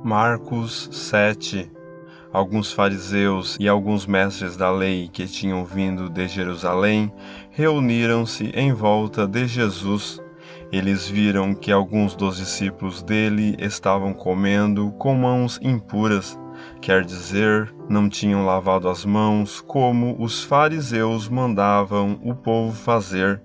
Marcos 7. Alguns fariseus e alguns mestres da lei que tinham vindo de Jerusalém reuniram-se em volta de Jesus. Eles viram que alguns dos discípulos dele estavam comendo com mãos impuras, quer dizer, não tinham lavado as mãos como os fariseus mandavam o povo fazer.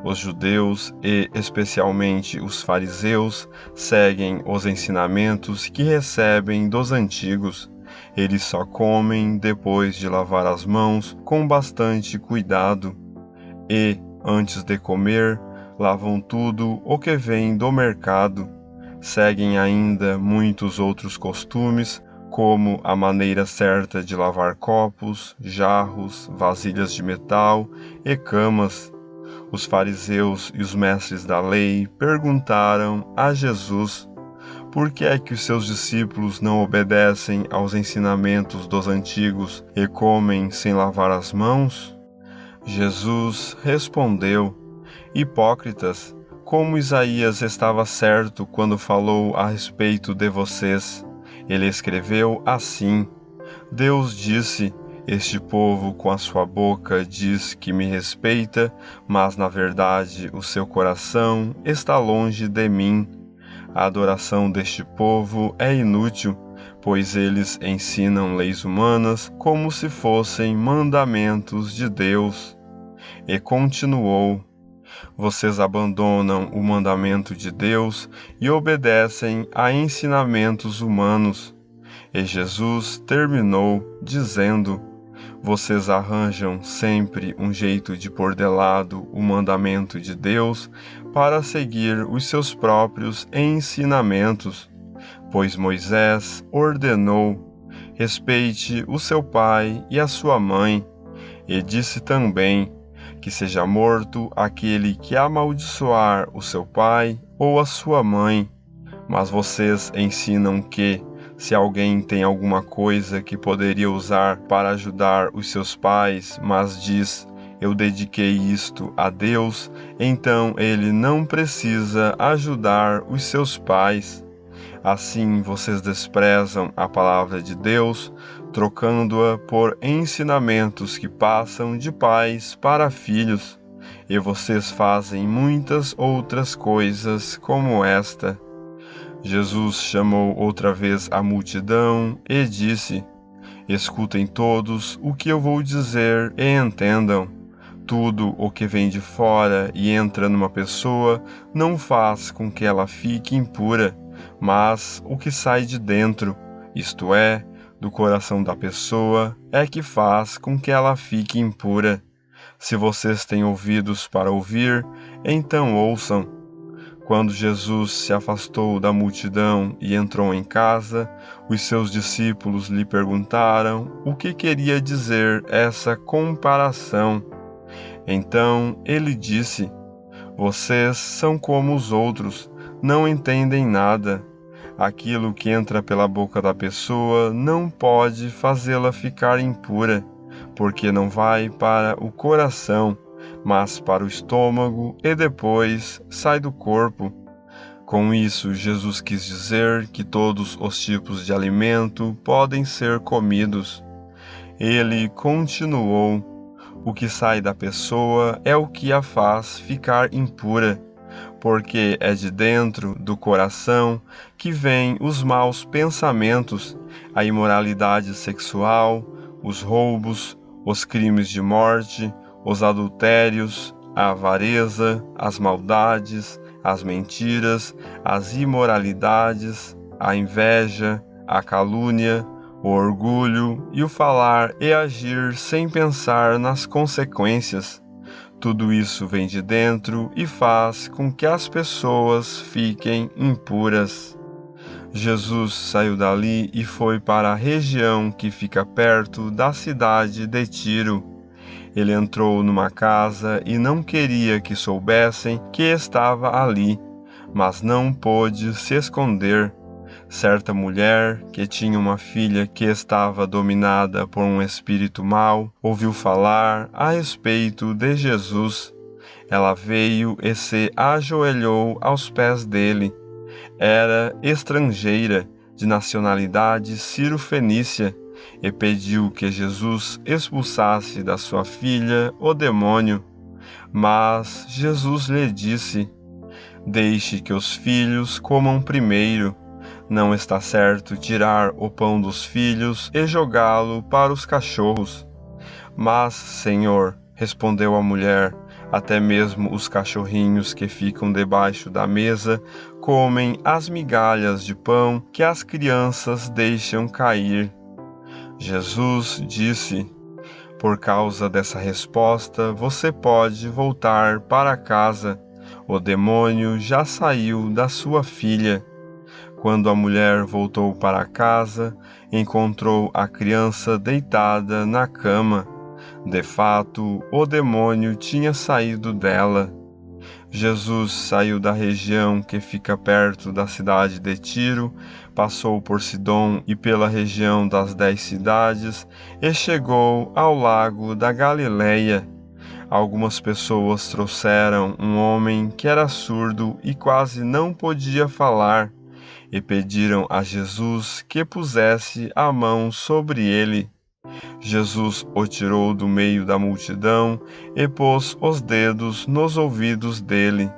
Os judeus, e especialmente os fariseus, seguem os ensinamentos que recebem dos antigos. Eles só comem depois de lavar as mãos com bastante cuidado. E, antes de comer, lavam tudo o que vem do mercado. Seguem ainda muitos outros costumes, como a maneira certa de lavar copos, jarros, vasilhas de metal e camas. Os fariseus e os mestres da lei perguntaram a Jesus: por que é que os seus discípulos não obedecem aos ensinamentos dos antigos e comem sem lavar as mãos? Jesus respondeu: hipócritas, como Isaías estava certo quando falou a respeito de vocês. Ele escreveu assim: Deus disse: este povo com a sua boca diz que me respeita, mas na verdade o seu coração está longe de mim. A adoração deste povo é inútil, pois eles ensinam leis humanas como se fossem mandamentos de Deus. E continuou: vocês abandonam o mandamento de Deus e obedecem a ensinamentos humanos. E Jesus terminou dizendo: vocês arranjam sempre um jeito de pôr de lado o mandamento de Deus para seguir os seus próprios ensinamentos. Pois Moisés ordenou: respeite o seu pai e a sua mãe, e disse também que seja morto aquele que amaldiçoar o seu pai ou a sua mãe. Mas vocês ensinam que, se alguém tem alguma coisa que poderia usar para ajudar os seus pais, mas diz: eu dediquei isto a Deus, então ele não precisa ajudar os seus pais. Assim vocês desprezam a palavra de Deus, trocando-a por ensinamentos que passam de pais para filhos. E vocês fazem muitas outras coisas como esta. Jesus chamou outra vez a multidão e disse: escutem todos o que eu vou dizer e entendam. Tudo o que vem de fora e entra numa pessoa não faz com que ela fique impura, mas o que sai de dentro, isto é, do coração da pessoa, é que faz com que ela fique impura. Se vocês têm ouvidos para ouvir, então ouçam. Quando Jesus se afastou da multidão e entrou em casa, os seus discípulos lhe perguntaram o que queria dizer essa comparação. Então ele disse: vocês são como os outros, não entendem nada. Aquilo que entra pela boca da pessoa não pode fazê-la ficar impura, porque não vai para o coração, mas para o estômago e depois sai do corpo. Com isso, Jesus quis dizer que todos os tipos de alimento podem ser comidos. Ele continuou: o que sai da pessoa é o que a faz ficar impura, porque é de dentro do coração que vêm os maus pensamentos, a imoralidade sexual, os roubos, os crimes de morte, os adultérios, a avareza, as maldades, as mentiras, as imoralidades, a inveja, a calúnia, o orgulho e o falar e agir sem pensar nas consequências. Tudo isso vem de dentro e faz com que as pessoas fiquem impuras. Jesus saiu dali e foi para a região que fica perto da cidade de Tiro. Ele entrou numa casa e não queria que soubessem que estava ali, mas não pôde se esconder. Certa mulher, que tinha uma filha que estava dominada por um espírito mau, ouviu falar a respeito de Jesus. Ela veio e se ajoelhou aos pés dele. Era estrangeira, de nacionalidade sírio-fenícia, e pediu que Jesus expulsasse da sua filha o demônio. Mas Jesus lhe disse: Deixe que os filhos comam primeiro. Não está certo tirar o pão dos filhos e jogá-lo para os cachorros. Mas, Senhor, respondeu a mulher, até mesmo os cachorrinhos que ficam debaixo da mesa comem as migalhas de pão que as crianças deixam cair. Jesus disse: Por causa dessa resposta, você pode voltar para casa. O demônio já saiu da sua filha. Quando a mulher voltou para casa, encontrou a criança deitada na cama. De fato, o demônio tinha saído dela. Jesus saiu da região que fica perto da cidade de Tiro, passou por Sidom e pela região das 10 cidades e chegou ao lago da Galileia. Algumas pessoas trouxeram um homem que era surdo e quase não podia falar, e pediram a Jesus que pusesse a mão sobre ele. Jesus o tirou do meio da multidão e pôs os dedos nos ouvidos dele.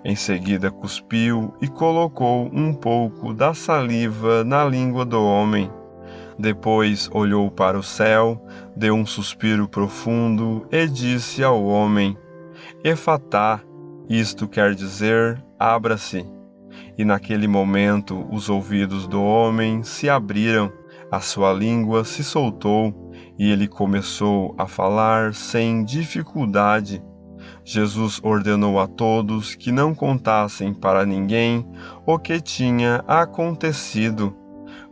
Em seguida cuspiu e colocou um pouco da saliva na língua do homem. Depois olhou para o céu, deu um suspiro profundo e disse ao homem: Efatá, isto quer dizer, abra-se. E naquele momento os ouvidos do homem se abriram, a sua língua se soltou e ele começou a falar sem dificuldade. Jesus ordenou a todos que não contassem para ninguém o que tinha acontecido.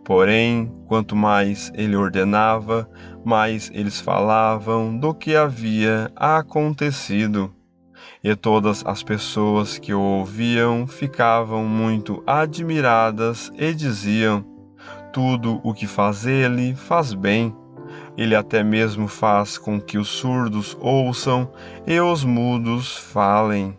Porém, quanto mais ele ordenava, mais eles falavam do que havia acontecido. E todas as pessoas que o ouviam ficavam muito admiradas e diziam: Tudo o que faz ele faz bem. Ele até mesmo faz com que os surdos ouçam e os mudos falem.